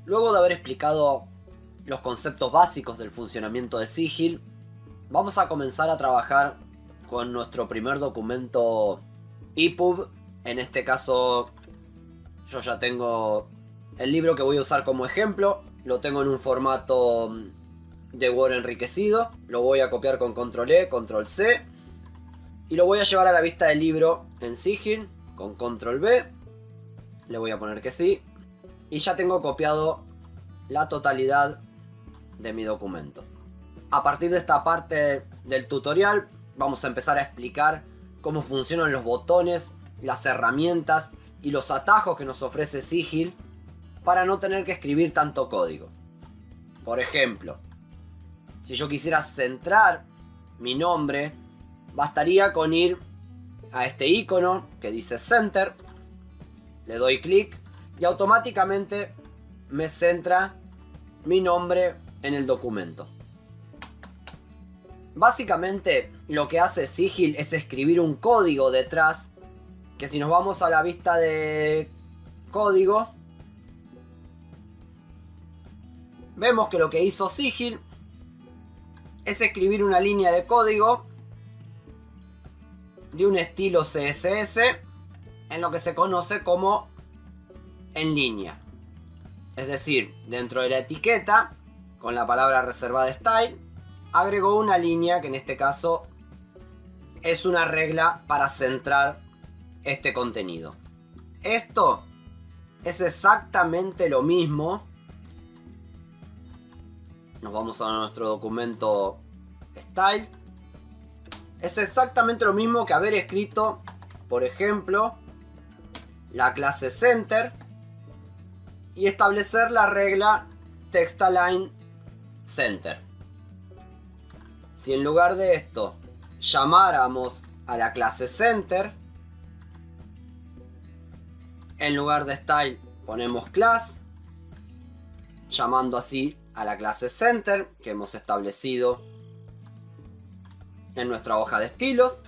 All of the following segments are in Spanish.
Luego de haber explicado los conceptos básicos del funcionamiento de Sigil, vamos a comenzar a trabajar con nuestro primer documento EPUB. En este caso yo ya tengo el libro que voy a usar como ejemplo. Lo tengo en un formato de Word enriquecido. Lo voy a copiar con Control E, Control C. Y lo voy a llevar a la vista del libro en Sigil con Control V. Le voy a poner que sí. Y ya tengo copiado la totalidad de mi documento. A partir de esta parte del tutorial vamos a empezar a explicar cómo funcionan los botones, las herramientas y los atajos que nos ofrece Sigil para no tener que escribir tanto código. Por ejemplo, si yo quisiera centrar mi nombre, bastaría con ir a este icono que dice Center, le doy clic y automáticamente me centra mi nombre en el documento. Básicamente lo que hace Sigil es escribir un código detrás, que si nos vamos a la vista de código, vemos que lo que hizo Sigil es escribir una línea de código de un estilo CSS en lo que se conoce como en línea. Es decir, dentro de la etiqueta, con la palabra reservada style, agregó una línea que en este caso es una regla para centrar este contenido. Esto es exactamente lo mismo. Nos vamos a nuestro documento style. Es exactamente lo mismo que haber escrito, por ejemplo, la clase center y establecer la regla text-align center. Si en lugar de esto llamáramos a la clase center, en lugar de style ponemos class, llamando así a la clase center que hemos establecido en nuestra hoja de estilos,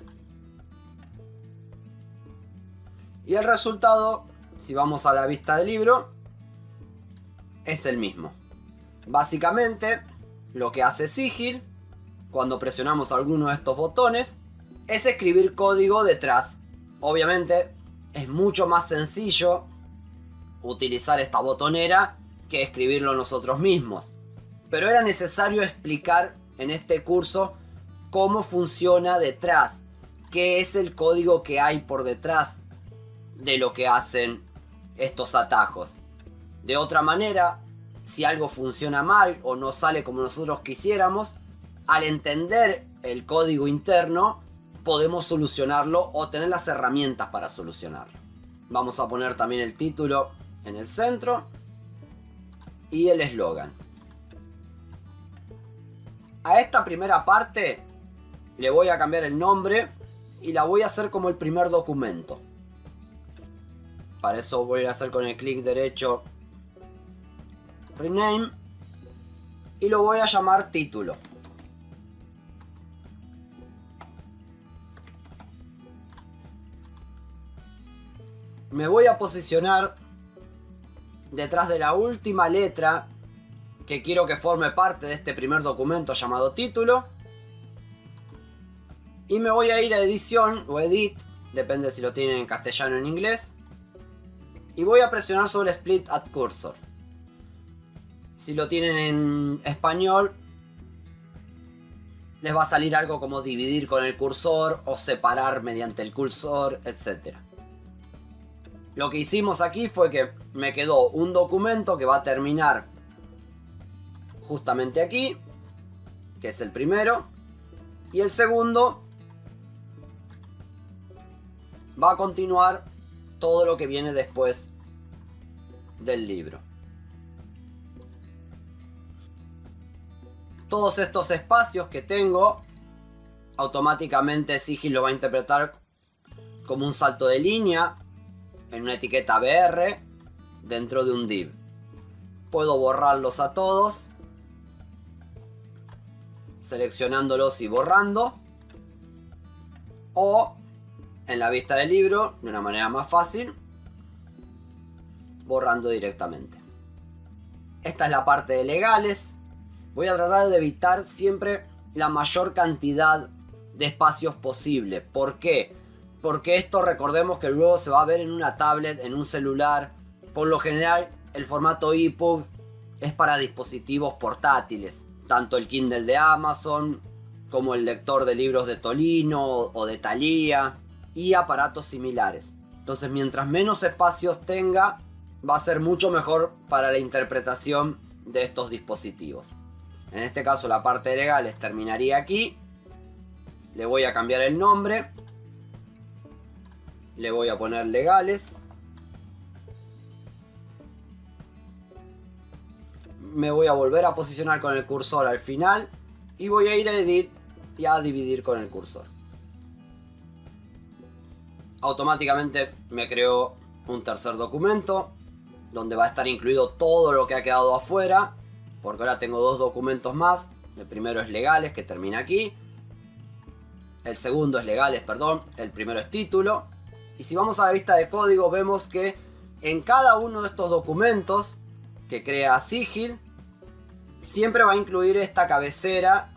y el resultado, si vamos a la vista del libro, es el mismo. Básicamente lo que hace Sigil cuando presionamos alguno de estos botones es escribir código detrás. Obviamente es mucho más sencillo utilizar esta botonera que escribirlo nosotros mismos, pero era necesario explicar en este curso cómo funciona detrás, qué es el código que hay por detrás de lo que hacen estos atajos. De otra manera, si algo funciona mal o no sale como nosotros quisiéramos, al entender el código interno podemos solucionarlo o tener las herramientas para solucionarlo. Vamos a poner también el título en el centro y el eslogan. A esta primera parte le voy a cambiar el nombre y la voy a hacer como el primer documento. Para eso voy a hacer con el clic derecho Rename y lo voy a llamar título. Me voy a posicionar detrás de la última letra que quiero que forme parte de este primer documento llamado título. Y me voy a ir a edición o edit, depende si lo tienen en castellano o en inglés. Y voy a presionar sobre Split at Cursor. Si lo tienen en español, les va a salir algo como dividir con el cursor o separar mediante el cursor, etc. Lo que hicimos aquí fue que me quedó un documento que va a terminar justamente aquí, que es el primero, y el segundo va a continuar todo lo que viene después del libro. Todos estos espacios que tengo, automáticamente Sigil lo va a interpretar como un salto de línea en una etiqueta BR dentro de un div. Puedo borrarlos a todos, seleccionándolos y borrando, o en la vista del libro, de una manera más fácil, borrando directamente. Esta es la parte de legales. Voy a tratar de evitar siempre la mayor cantidad de espacios posible. ¿Por qué? Porque esto, recordemos que luego se va a ver en una tablet, en un celular. Por lo general, el formato EPUB es para dispositivos portátiles. Tanto el Kindle de Amazon, como el lector de libros de Tolino o de Thalia, y aparatos similares. Entonces, mientras menos espacios tenga, va a ser mucho mejor para la interpretación de estos dispositivos. En este caso, la parte de legales terminaría aquí. Le voy a cambiar el nombre. Le voy a poner legales. Me voy a volver a posicionar con el cursor al final. Y voy a ir a Edit y a dividir con el cursor. Automáticamente me creó un tercer documento, donde va a estar incluido todo lo que ha quedado afuera. Porque ahora tengo dos documentos más. El primero es legales, que termina aquí. El segundo es legales, perdón. El primero es título. Y si vamos a la vista de código, vemos que en cada uno de estos documentos que crea Sigil, siempre va a incluir esta cabecera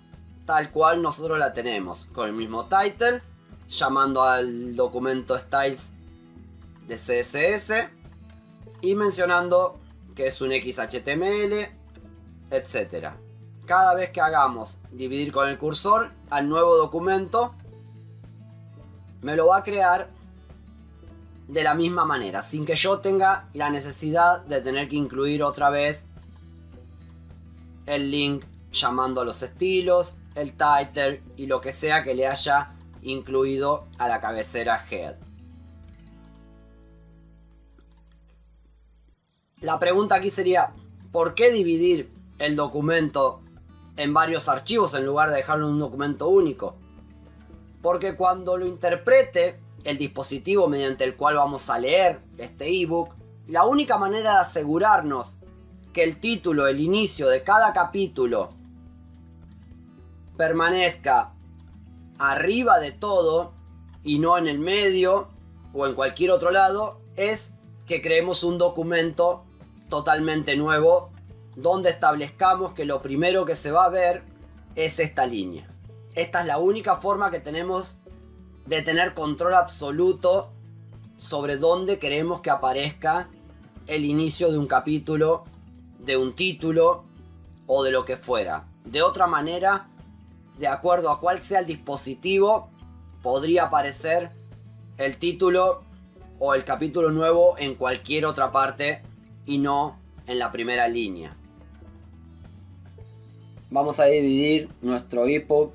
tal cual nosotros la tenemos, con el mismo title, llamando al documento styles de CSS y mencionando que es un XHTML, etc. Cada vez que hagamos dividir con el cursor al nuevo documento, me lo va a crear de la misma manera, sin que yo tenga la necesidad de tener que incluir otra vez el link llamando a los estilos, el title y lo que sea que le haya incluido a la cabecera head. La pregunta aquí sería, ¿por qué dividir el documento en varios archivos en lugar de dejarlo en un documento único? Porque cuando lo interprete el dispositivo mediante el cual vamos a leer este ebook, la única manera de asegurarnos que el título, el inicio de cada capítulo permanezca arriba de todo y no en el medio o en cualquier otro lado, es que creemos un documento totalmente nuevo donde establezcamos que lo primero que se va a ver es esta línea. Esta es la única forma que tenemos de tener control absoluto sobre dónde queremos que aparezca el inicio de un capítulo, de un título o de lo que fuera. De otra manera, de acuerdo a cuál sea el dispositivo, podría aparecer el título o el capítulo nuevo en cualquier otra parte y no en la primera línea. Vamos a dividir nuestro EPUB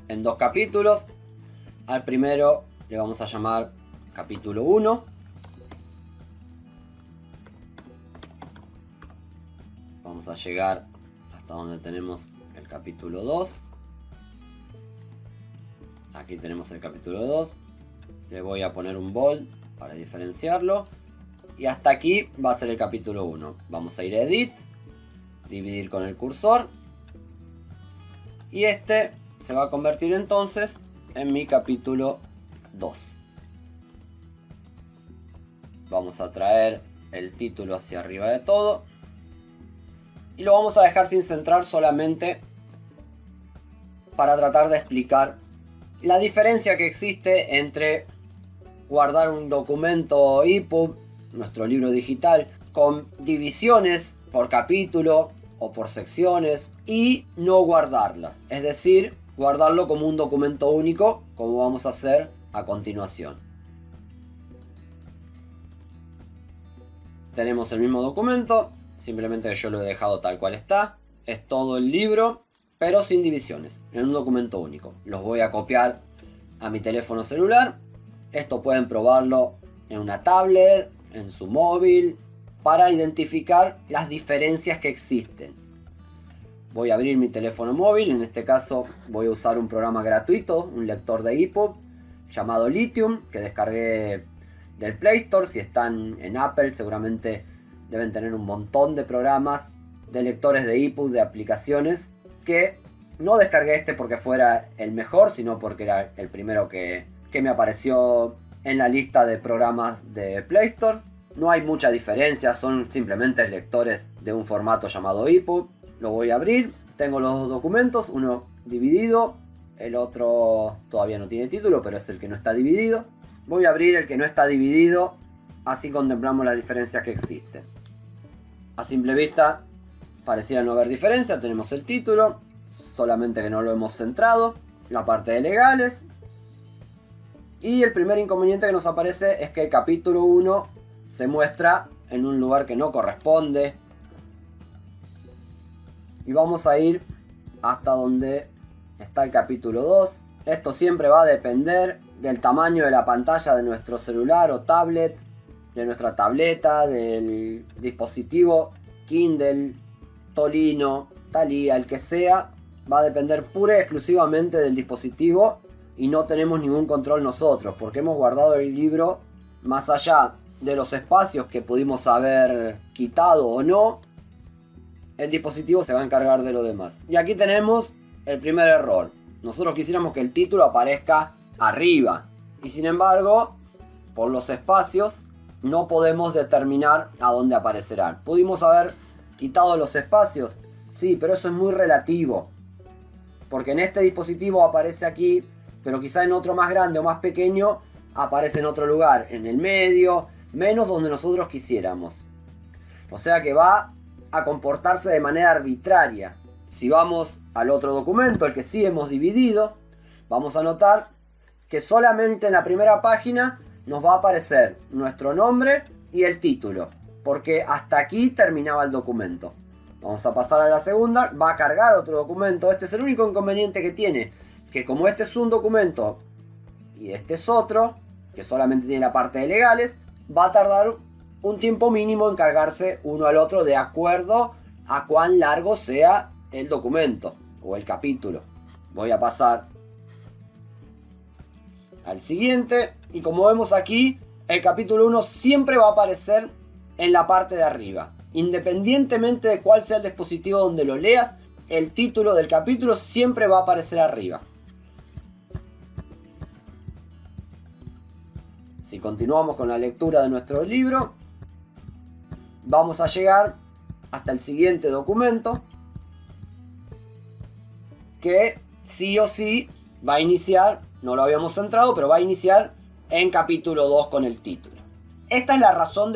en dos capítulos. Al primero le vamos a llamar capítulo 1. Vamos a llegar hasta donde tenemos el capítulo 2. Aquí tenemos el capítulo 2. Le voy a poner un bold para diferenciarlo. Y hasta aquí va a ser el capítulo 1. Vamos a ir a Edit, dividir con el cursor. Y este se va a convertir entonces en mi capítulo 2. Vamos a traer el título hacia arriba de todo. Y lo vamos a dejar sin centrar solamente para tratar de explicar la diferencia que existe entre guardar un documento EPUB, nuestro libro digital, con divisiones por capítulo o por secciones y no guardarla. Es decir, guardarlo como un documento único, como vamos a hacer a continuación. Tenemos el mismo documento, simplemente que yo lo he dejado tal cual está. Es todo el libro, pero sin divisiones, en un documento único. Los voy a copiar a mi teléfono celular. Esto pueden probarlo en una tablet, en su móvil, para identificar las diferencias que existen. Voy a abrir mi teléfono móvil, en este caso voy a usar un programa gratuito, un lector de EPUB llamado Lithium, que descargué del Play Store. Si están en Apple seguramente deben tener un montón de programas de lectores de EPUB, de aplicaciones, que no descargué este porque fuera el mejor, sino porque era el primero que me apareció en la lista de programas de Play Store. No hay mucha diferencia, son simplemente lectores de un formato llamado EPUB. Lo voy a abrir, tengo los dos documentos, uno dividido, el otro todavía no tiene título, pero es el que no está dividido. Voy a abrir el que no está dividido, así contemplamos las diferencias que existen. A simple vista pareciera no haber diferencia, tenemos el título, solamente que no lo hemos centrado, la parte de legales. Y el primer inconveniente que nos aparece es que el capítulo 1 se muestra en un lugar que no corresponde. Y vamos a ir hasta donde está el capítulo 2. Esto siempre va a depender del tamaño de la pantalla de nuestro celular o tablet, de nuestra tableta, del dispositivo Kindle, Tolino, Thalia, el que sea. Va a depender pura y exclusivamente del dispositivo y no tenemos ningún control nosotros, porque hemos guardado el libro más allá de los espacios que pudimos haber quitado o no. El dispositivo se va a encargar de lo demás. Y aquí tenemos el primer error. Nosotros quisiéramos que el título aparezca arriba y sin embargo, por los espacios no podemos determinar a dónde aparecerán. ¿Pudimos haber quitado los espacios? Sí, pero eso es muy relativo, porque en este dispositivo aparece aquí, pero quizá en otro más grande o más pequeño aparece en otro lugar, en el medio, menos donde nosotros quisiéramos. O sea que va a comportarse de manera arbitraria. Si vamos al otro documento, el que sí hemos dividido, vamos a notar que solamente en la primera página nos va a aparecer nuestro nombre y el título, porque hasta aquí terminaba el documento. Vamos a pasar a la segunda, va a cargar otro documento. Este es el único inconveniente que tiene, que como este es un documento y este es otro, que solamente tiene la parte de legales, va a tardar un tiempo mínimo en cargarse uno al otro de acuerdo a cuán largo sea el documento o el capítulo. Voy a pasar al siguiente y como vemos aquí, el capítulo 1 siempre va a aparecer en la parte de arriba. Independientemente de cuál sea el dispositivo donde lo leas, el título del capítulo siempre va a aparecer arriba. Si continuamos con la lectura de nuestro libro, vamos a llegar hasta el siguiente documento, que sí o sí va a iniciar, no lo habíamos centrado, pero va a iniciar en capítulo 2 con el título. Esta es la razón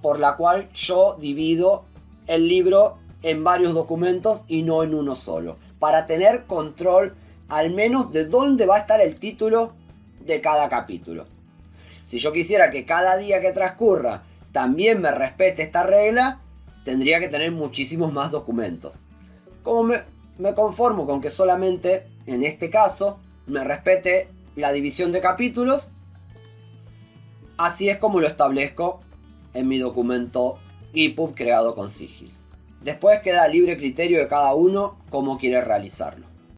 por la cual yo divido el libro en varios documentos y no en uno solo, para tener control al menos de dónde va a estar el título de cada capítulo. Si yo quisiera que cada día que transcurra también me respete esta regla, tendría que tener muchísimos más documentos. Como me conformo con que solamente en este caso me respete la división de capítulos, así es como lo establezco en mi documento EPUB creado con Sigil. Después queda a libre criterio de cada uno cómo quiere realizarlo.